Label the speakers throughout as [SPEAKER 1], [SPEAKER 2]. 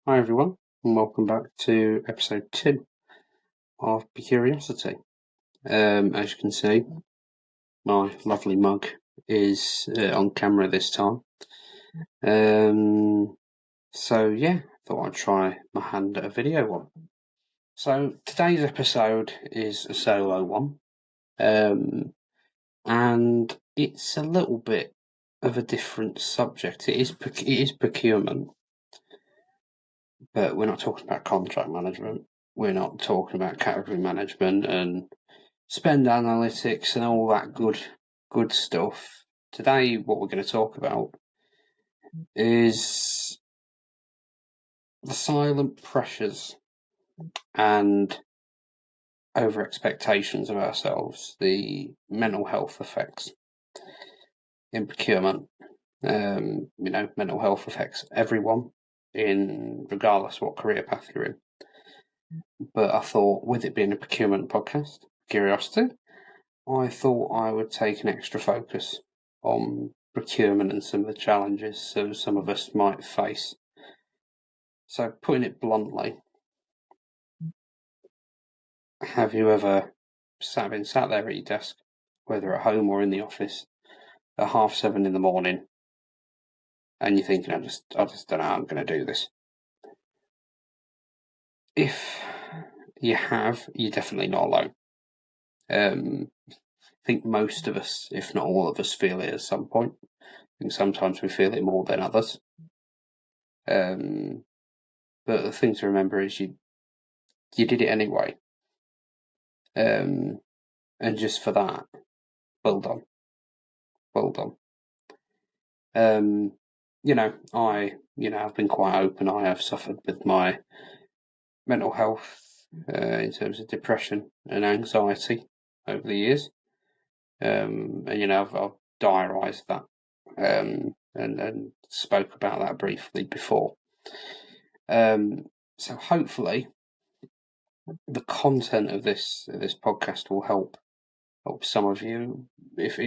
[SPEAKER 1] Hi everyone, and welcome back to episode 2 of Curiosity. As you can see, my lovely mug is on camera this time. So yeah, thought I'd try my hand at a video one. So today's episode is a solo one, and it's a little bit of a different subject. It is procurement. But we're not talking about contract management. We're not talking about category management and spend analytics and all that good stuff. Today, what we're going to talk about is the silent pressures and over expectations of ourselves, the mental health effects in procurement. Mental health affects everyone regardless what career path you're in. But I thought, with it being a procurement podcast, Curiosity, I thought I would take an extra focus on procurement and some of the challenges some of us might face. So, putting it bluntly, have you ever sat there at your desk, whether at home or in the office, at 7:30 in the morning, and you're thinking, I just don't know how I'm going to do this? If you have, you're definitely not alone. I think most of us, if not all of us, feel it at some point. I think sometimes we feel it more than others. But the thing to remember is you did it anyway. And just for that, well done. I've been quite open. I have suffered with my mental health in terms of depression and anxiety over the years. I've diarised that and spoke about that briefly before. So hopefully the content of this podcast will help some of you, if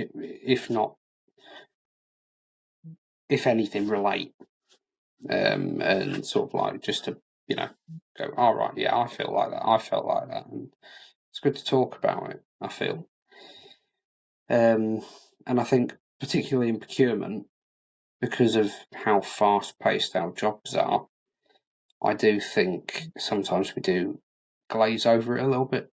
[SPEAKER 1] anything, relate, and sort of like just to go, all right, yeah, I feel like that. I felt like that, and it's good to talk about it. I feel, and I think particularly in procurement, because of how fast-paced our jobs are, I do think sometimes we do glaze over it a little bit.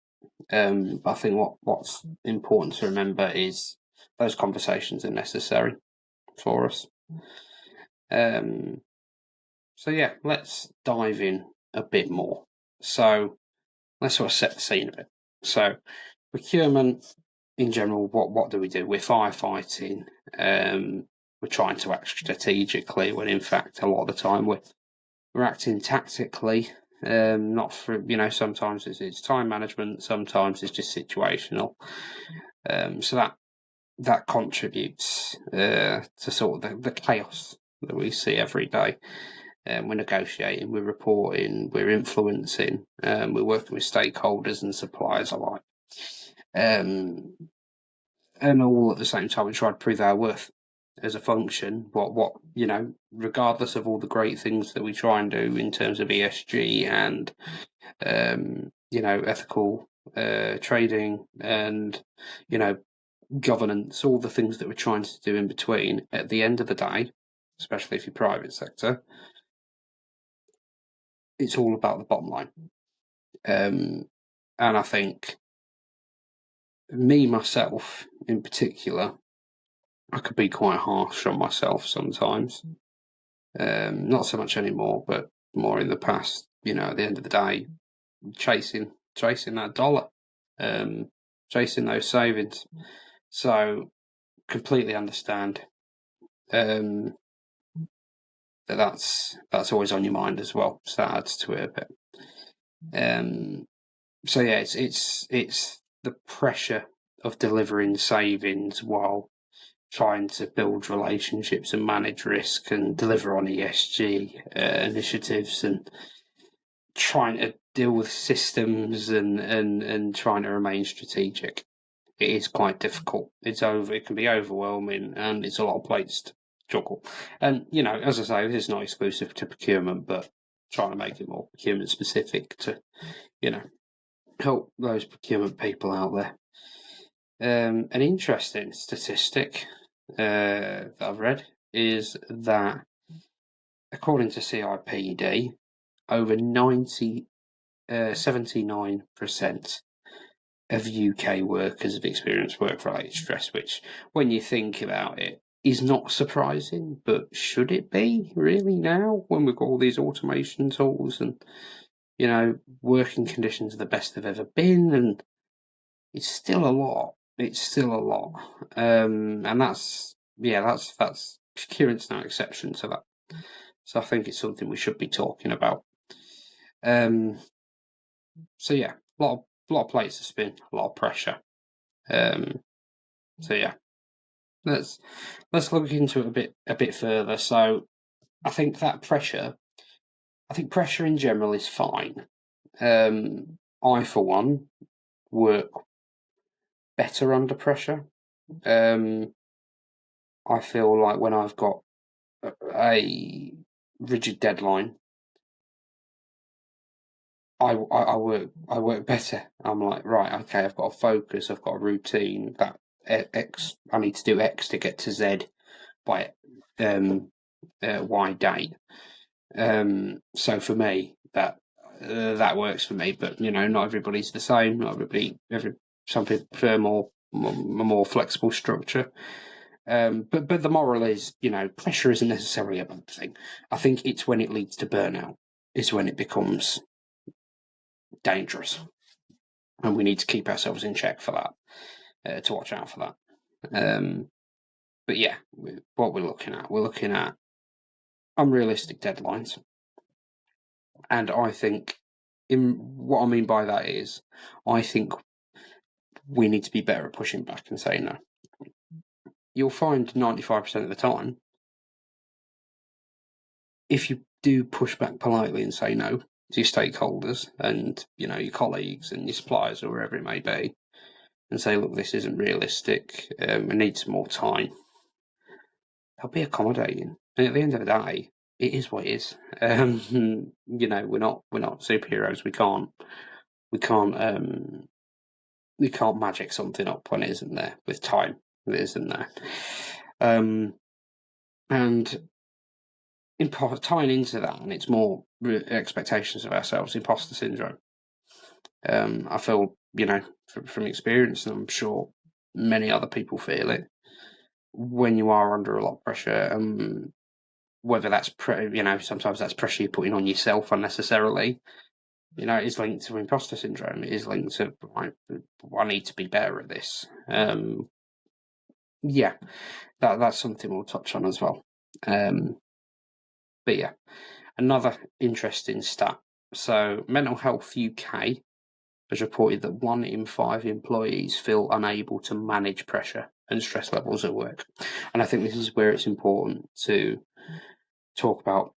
[SPEAKER 1] I think what's important to remember is those conversations are necessary for us. So yeah, let's dive in a bit more. So let's sort of set the scene a bit. So procurement in general, what do we do? We're firefighting. We're trying to act strategically when in fact a lot of the time we're acting tactically. Not for sometimes it's time management, sometimes it's just situational. So that contributes to sort of the chaos that we see every day. We're negotiating, we're reporting, we're influencing, we're working with stakeholders and suppliers alike, and all at the same time we try to prove our worth as a function. Regardless of all the great things that we try and do in terms of ESG and ethical trading and governance, all the things that we're trying to do in between, at the end of the day, especially if you're private sector, it's all about the bottom line. And I think myself in particular, I could be quite harsh on myself sometimes. Not so much anymore, but more in the past. At the end of the day, chasing that dollar, chasing those savings. So completely understand that's always on your mind as well. So that adds to it a bit. So yeah, it's the pressure of delivering savings while trying to build relationships and manage risk and deliver on ESG initiatives and trying to deal with systems and trying to remain strategic. It is quite difficult. It can be overwhelming, and it's a lot of plates to juggle. And as I say, this is not exclusive to procurement, but trying to make it more procurement specific to, help those procurement people out there. An interesting statistic that I've read is that, according to CIPD, over 79% of UK workers have experienced work-related stress, which, when you think about it, is not surprising, but should it be really now when we've got all these automation tools and, working conditions are the best they've ever been, and it's still a lot. It's still a lot. And that's procurement's no exception to that. So I think it's something we should be talking about. So yeah, a lot of plates to spin, a lot of pressure. So yeah, let's look into it a bit further. So I think pressure in general is fine. I, for one, work better under pressure. I feel like when I've got a rigid deadline, I work better. I'm like, right, okay, I've got a focus, I've got a routine. That X, I need to do X to get to Z by Y date. So for me, that works for me. But not everybody's the same. Not everybody. Some people prefer a more flexible structure. But the moral is, pressure isn't necessarily a bad thing. I think it's when it leads to burnout is when it becomes dangerous, and we need to keep ourselves in check for that, to watch out for that. But yeah, what we're looking at unrealistic deadlines, and I think what I mean by that is I think we need to be better at pushing back and saying no. You'll find 95% of the time, if you do push back politely and say no to your stakeholders and your colleagues and your suppliers or wherever it may be, and say, look, this isn't realistic, I need some more time, they'll be accommodating. And at the end of the day, it is what it is. We're not superheroes. We can't magic something up when it isn't there with time. It isn't there. And in part, tying into that, and it's more expectations of ourselves, imposter syndrome. I feel, from experience, and I'm sure many other people feel it, when you are under a lot of pressure, whether that's, sometimes that's pressure you're putting on yourself unnecessarily, it is linked to imposter syndrome. It is linked to, I need to be better at this. Yeah, that's something we'll touch on as well. But yeah, another interesting stat. So Mental Health UK has reported that 1 in 5 employees feel unable to manage pressure and stress levels at work. And I think this is where it's important to talk about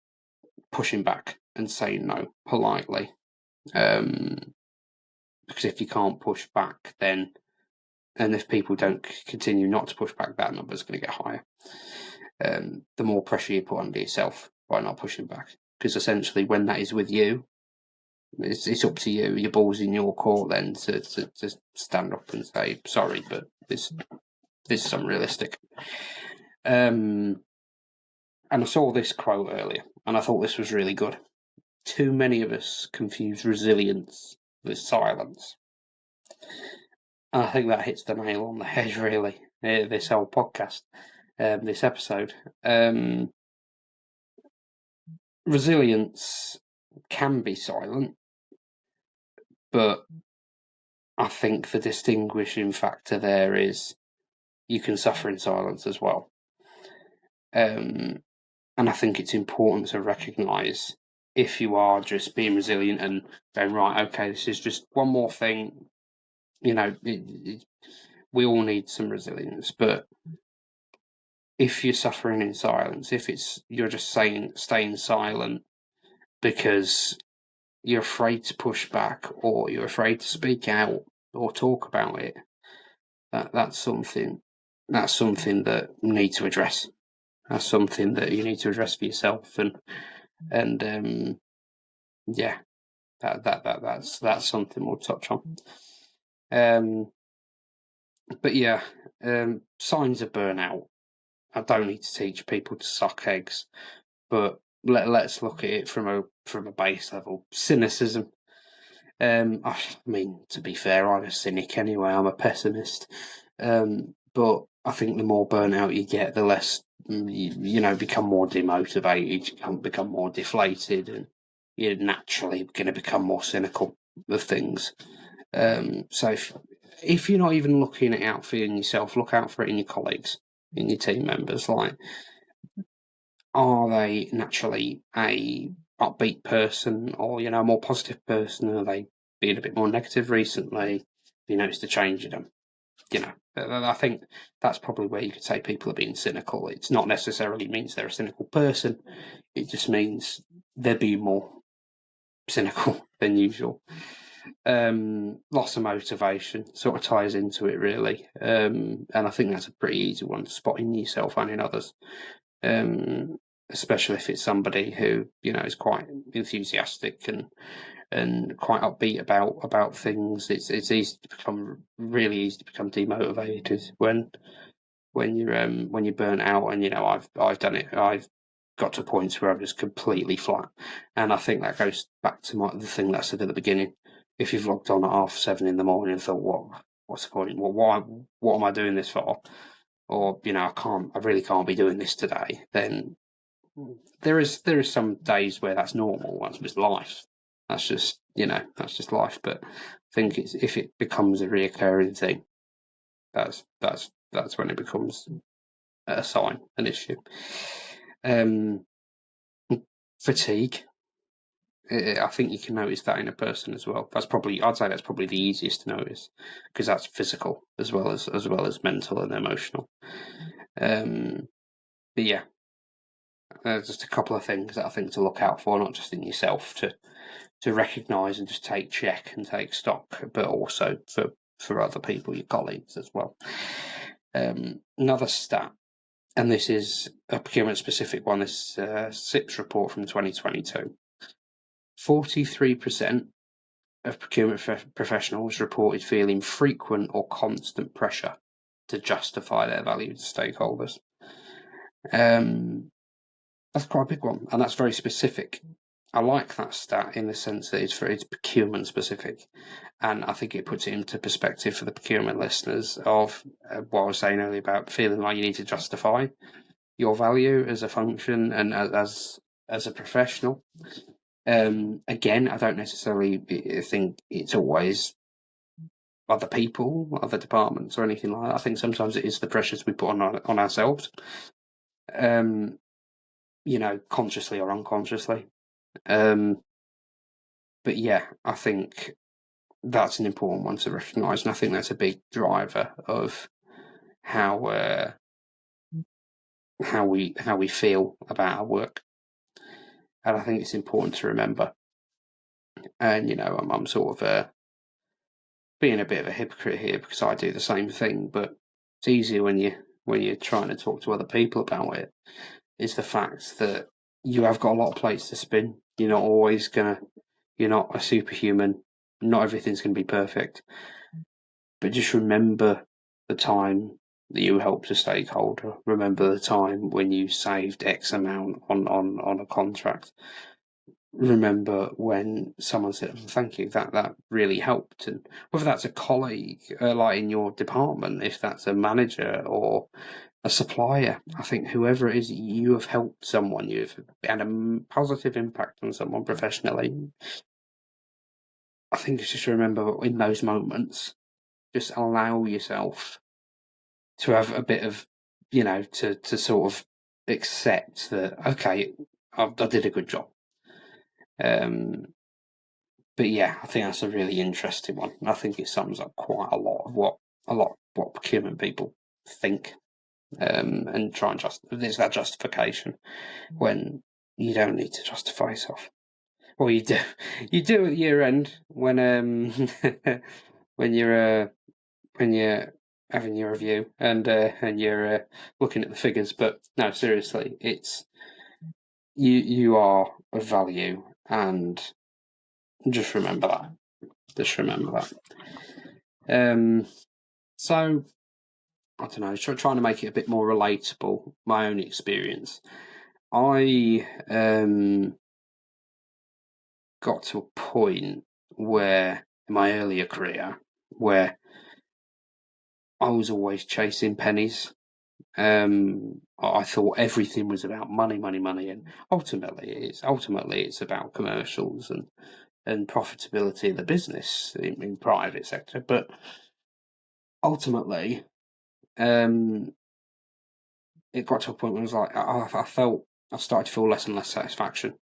[SPEAKER 1] pushing back and saying no politely. Because if you can't push back, and if people don't continue not to push back, that number is going to get higher. The more pressure you put under yourself by not pushing back, because essentially when that is with you, it's up to you. Your ball's in your court then to stand up and say, sorry, but this is unrealistic. And I saw this quote earlier, and I thought this was really good. Too many of us confuse resilience with silence. And I think that hits the nail on the head, really, this whole podcast, this episode. Resilience can be silent, but I think the distinguishing factor there is you can suffer in silence as well. And I think it's important to recognise if you are just being resilient and going, right, okay, this is just one more thing, we all need some resilience, but if you're suffering in silence, if you're just staying silent because you're afraid to push back or you're afraid to speak out or talk about it, that's something that you need to address. That's something that you need to address for yourself and yeah, that's something we'll touch on. But yeah, signs of burnout. I don't need to teach people to suck eggs, but let's look at it from a base level. Cynicism. I mean, to be fair, I'm a cynic anyway. I'm a pessimist. But I think the more burnout you get, the less you become more demotivated. You become more deflated, and you're naturally going to become more cynical of things. So if you're not even looking out for yourself, look out for it in your colleagues, in your team members. Like, are they naturally a upbeat person, or a more positive person? Are they being a bit more negative recently? Have you noticed a change in them? I think that's probably where you could say people are being cynical. It's not necessarily means they're a cynical person. It just means they're being more cynical than usual. Loss of motivation sort of ties into it, really. And I think that's a pretty easy one to spot in yourself and in others. Especially if it's somebody who is quite enthusiastic and quite upbeat about things. It's really easy to become demotivated when you're burnt out. And I've done it. I've got to points where I'm just completely flat. And I think that goes back to the thing that I said at the beginning. If you've logged on at 7:30 in the morning and thought, what's the point? What am I doing this for? Or I really can't be doing this today. Then there is some days where that's normal. That's just life. That's just life. But I think if it becomes a reoccurring thing, that's when it becomes a sign, an issue. Fatigue. I think you can notice that in a person as well. I'd say that's probably the easiest to notice, because that's physical as well as mental and emotional. But yeah, just a couple of things that I think to look out for, not just in yourself to recognise and just take stock, but also for other people, your colleagues as well. Another stat, and this is a procurement specific one. This SIPS report from 2022. 43% of procurement professionals reported feeling frequent or constant pressure to justify their value to stakeholders. That's quite a big one, and that's very specific. I like that stat in the sense that it's procurement specific, and I think it puts it into perspective for the procurement listeners of what I was saying earlier about feeling like you need to justify your value as a function and as a professional. Again, I don't necessarily think it's always other people, other departments, or anything like that. I think sometimes it is the pressures we put on ourselves, consciously or unconsciously. But yeah, I think that's an important one to recognise, and I think that's a big driver of how we feel about our work. And I think it's important to remember. And I'm sort of being a bit of a hypocrite here because I do the same thing, but it's easier when you're trying to talk to other people about it. Is the fact that you have got a lot of plates to spin. You're not a superhuman. Not everything's going to be perfect. But just remember the time that you helped a stakeholder. Remember the time when you saved X amount on a contract. Remember when someone said, thank you, that really helped. And whether that's a colleague, like in your department, if that's a manager or a supplier, I think whoever it is, you have helped someone, you've had a positive impact on someone professionally. I think it's just to remember in those moments, just allow yourself to have a bit of, to sort of accept that, okay, I did a good job. But yeah, I think that's a really interesting one. I think it sums up quite a lot of what procurement people think, and try and there's that justification when you don't need to justify yourself. Well, you do. You do at year end when when you're having your review and you're looking at the figures. But no, seriously, it's you are of value, and Just remember that. So I don't know, trying to make it a bit more relatable, my own experience. I got to a point where, in my earlier career, where I was always chasing pennies. I thought everything was about money, and ultimately it's about commercials and profitability of the business in private sector. But ultimately, it got to a point where I was like, I started to feel less and less satisfaction.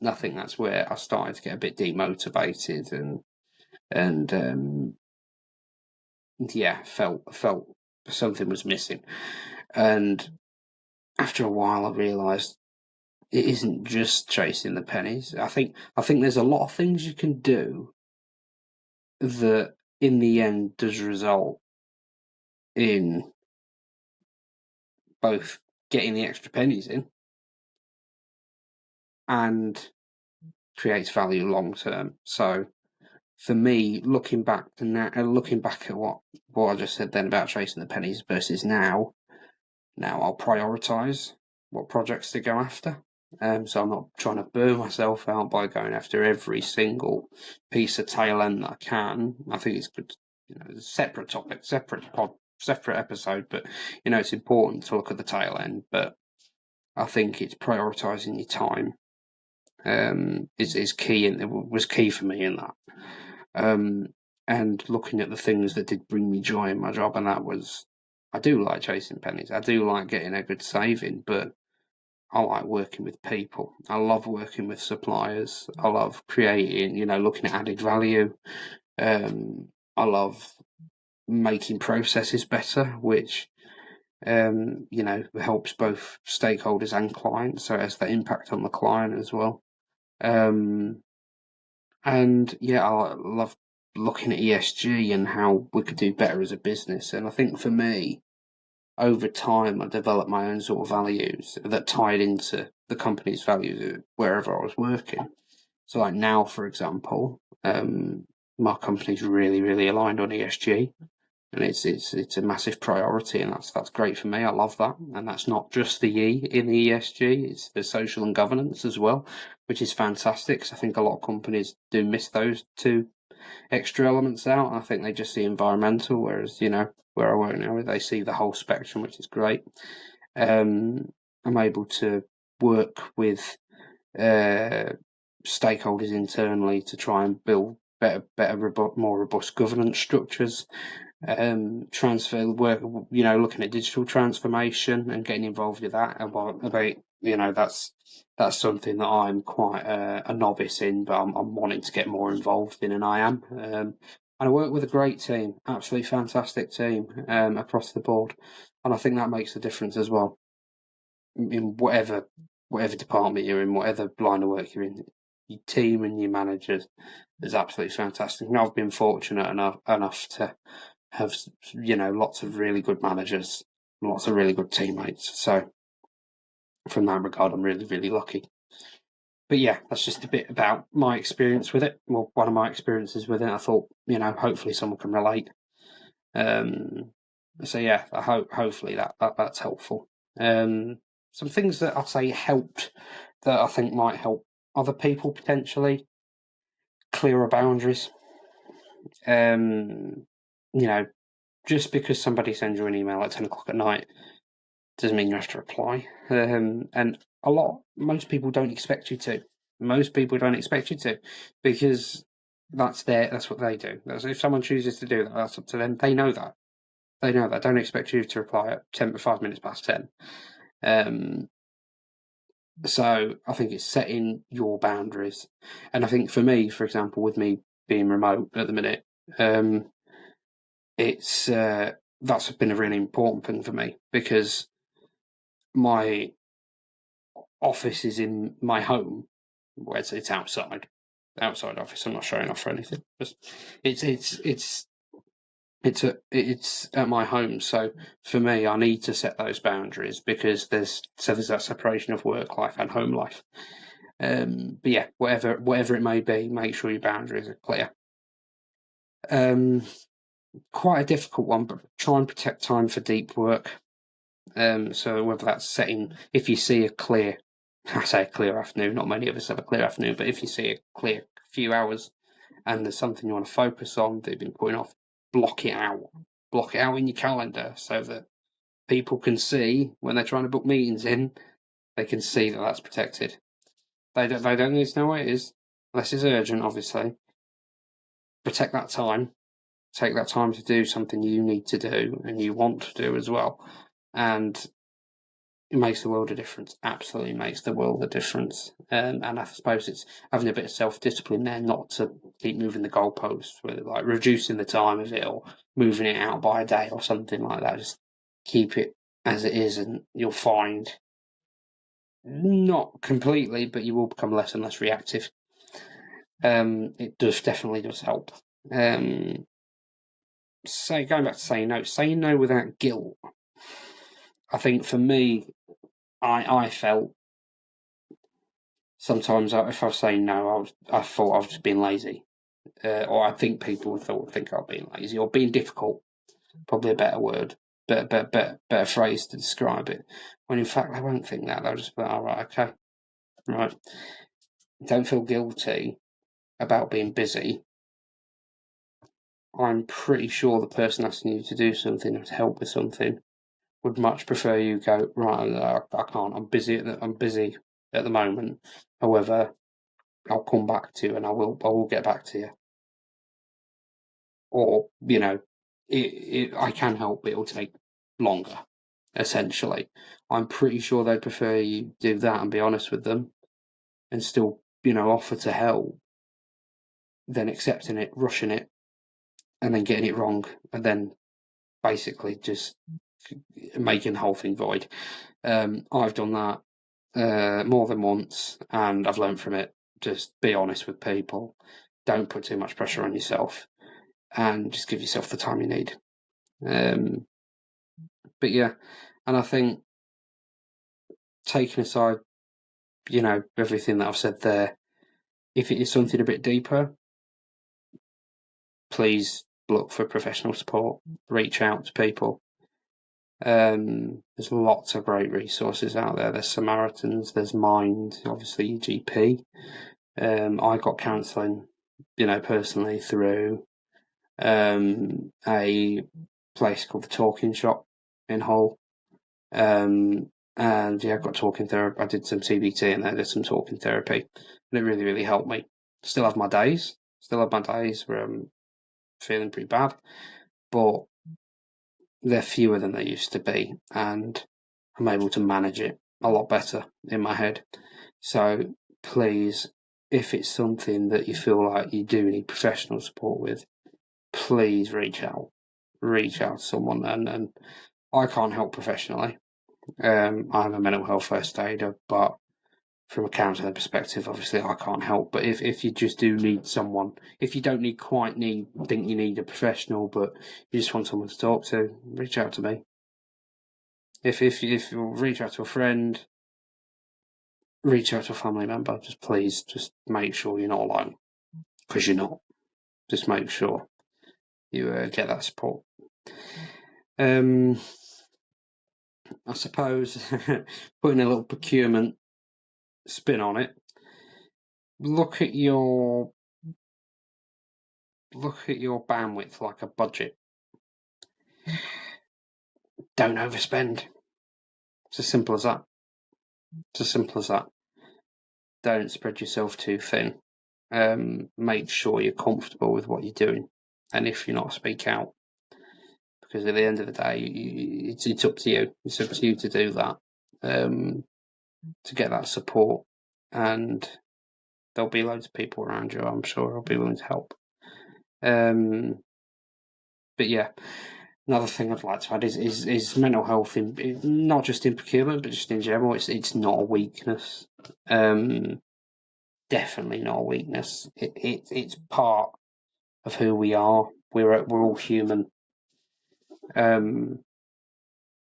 [SPEAKER 1] And I think that's where I started to get a bit demotivated and felt something was missing. And after a while, I realised it isn't just chasing the pennies. I think there's a lot of things you can do that, in the end, does result in both getting the extra pennies in and creates value long term. So, for me, looking back at what I just said then about chasing the pennies versus now I'll prioritise what projects to go after. So I'm not trying to burn myself out by going after every single piece of tail end that I can. I think it's good, separate topic, separate episode, but it's important to look at the tail end. But I think it's prioritising your time is key, and it was key for me in that. And looking at the things that did bring me joy in my job, and that was, I do like chasing pennies. I do like getting a good saving, but I like working with people. I love working with suppliers. I love creating, looking at added value. I love making processes better, which, helps both stakeholders and clients. So it has the impact on the client as well. And yeah, I love looking at ESG and how we could do better as a business. And I think for me, over time, I developed my own sort of values that tied into the company's values wherever I was working. So like now, for example, my company's really, really aligned on ESG, and it's a massive priority, and that's great for me. I love that, and that's not just the E in the ESG; it's the social and governance as well, which is fantastic. Because I think a lot of companies do miss those two extra elements out. I think they just see environmental, whereas where I work now, they see the whole spectrum, which is great. I'm able to work with stakeholders internally to try and build better, more robust governance structures. Transfer work, looking at digital transformation and getting involved with that. That's something that I'm quite a novice in, but I'm wanting to get more involved in, and I am. And I work with a great team, absolutely fantastic team across the board, and I think that makes a difference as well. In whatever department you're in, whatever line of work you're in, your team and your managers is absolutely fantastic. And I've been fortunate enough to have lots of really good managers, lots of really good teammates. So from that regard, I'm really, really lucky. But yeah, that's just a bit about my experience with it. Well, one of my experiences with it. I thought, hopefully someone can relate. So yeah, I hopefully that's helpful. Some things that I'd say helped that I think might help other people potentially: clearer boundaries. Just because somebody sends you an email at 10 o'clock at night doesn't mean you have to reply. And most people don't expect you to. Most people don't expect you to, because that's what they do. If someone chooses to do that, that's up to them. They know that. Don't expect you to reply at 5 minutes past 10. So I think it's setting your boundaries. And I think for me, for example, with me being remote at the minute, it's that's been a really important thing for me, because my office is in my home, where it's outside office. I'm not showing off for anything. It's at my home. So for me, I need to set those boundaries, because there's that separation of work life and home life. But yeah, whatever it may be, make sure your boundaries are clear. Quite a difficult one, but try and protect time for deep work. So whether that's setting, if you see a clear, I say a clear afternoon, not many of us have a clear afternoon, but if you see a clear few hours and there's something you want to focus on that you've been putting off, block it out in your calendar so that people can see when they're trying to book meetings in, they can see that that's protected. They don't need to know what it is, unless it's urgent, obviously. Protect that time. Take that time to do something you need to do and you want to do as well. And it makes the world a difference. Absolutely makes the world a difference. And I suppose it's having a bit of self-discipline there, not to keep moving the goalposts, whether like reducing the time of it or moving it out by a day or something like that. Just keep it as it is, and you'll find, not completely, but you will become less and less reactive. It definitely does help. Going back to saying no without guilt. I think for me, I felt sometimes if I was saying no, I thought I was just being lazy, or I think people think I was being lazy or being difficult. Probably a better word, better phrase to describe it. When in fact they won't think that. They'll just be, all right, okay, right. Don't feel guilty about being busy. I'm pretty sure the person asking you to do something or to help with something would much prefer you go, right, I can't. I'm busy at the moment. However, I'll come back to you, and I will get back to you. Or I can help. It'll take longer. Essentially, I'm pretty sure they'd prefer you do that and be honest with them, and still offer to help, than accepting it, rushing it, and then getting it wrong, and then basically just making the whole thing void. I've done that more than once, and I've learned from it. Just be honest with people. Don't put too much pressure on yourself, and just give yourself the time you need. But yeah, and I think taking aside, everything that I've said there, if it is something a bit deeper, please look for professional support. Reach out to people. There's lots of great resources out there. There's Samaritans, there's Mind, obviously your GP. I got counselling, personally through a place called the Talking Shop in Hull. And yeah, I got talking therapy. I did some CBT and I did some talking therapy, and it really, really helped me. Still have my days where I'm feeling pretty bad, but they're fewer than they used to be, and I'm able to manage it a lot better in my head. So please, if it's something that you feel like you do need professional support with, please reach out to someone. And I can't help professionally. I'm a mental health first aider, but from a counselling perspective, obviously I can't help. But if you just do need someone, if you don't think you need a professional, but you just want someone to talk to, reach out to me. If you reach out to a friend, reach out to a family member, please make sure you're not alone, because you're not. Just make sure you get that support. I suppose putting a little procurement spin on it. Look at your bandwidth like a budget. Don't overspend. It's as simple as that. Don't spread yourself too thin. Make sure you're comfortable with what you're doing, and if you're not, speak out. Because at the end of the day, it's up to you. It's up to you to do that, to get that support, and there'll be loads of people around you, I'm sure, who'll be willing to help. But yeah, another thing I'd like to add is mental health, not just in procurement, but just in general. It's not a weakness. Definitely not a weakness. It's part of who we are. We're all human.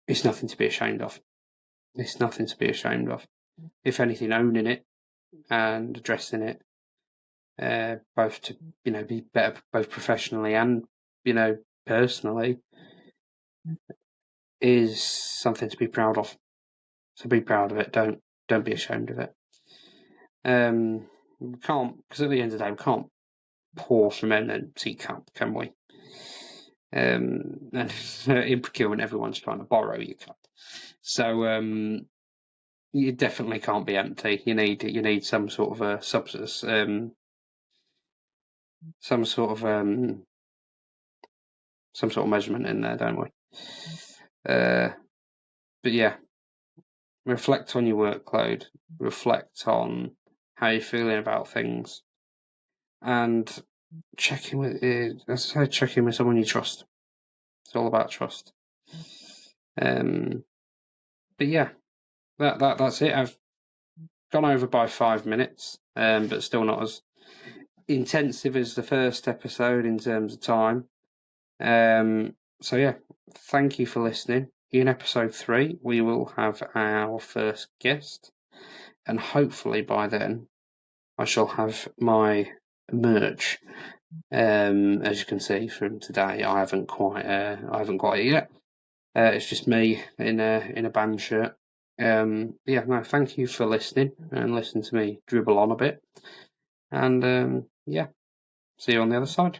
[SPEAKER 1] It's nothing to be ashamed of. If anything, owning it and addressing it, both to be better both professionally and personally, is something to be proud of. So be proud of it. Don't be ashamed of it. We can't, because at the end of the day, we can't pour from an empty cup, can we? And in procurement, everyone's trying to borrow your cup, so you definitely can't be empty. You need some sort of a substance, some sort of measurement in there, don't we? But yeah, reflect on your workload, reflect on how you're feeling about things, and check in with, as I said, check in with someone you trust. It's all about trust. But yeah, that's it. I've gone over by 5 minutes, but still not as intensive as the first episode in terms of time. So yeah, thank you for listening. In episode 3, we will have our first guest, and hopefully by then I shall have my merch. As you can see from today, I haven't quite it yet. It's just me in a band shirt. Yeah, no, thank you for listening and listen to me dribble on a bit. And yeah, see you on the other side.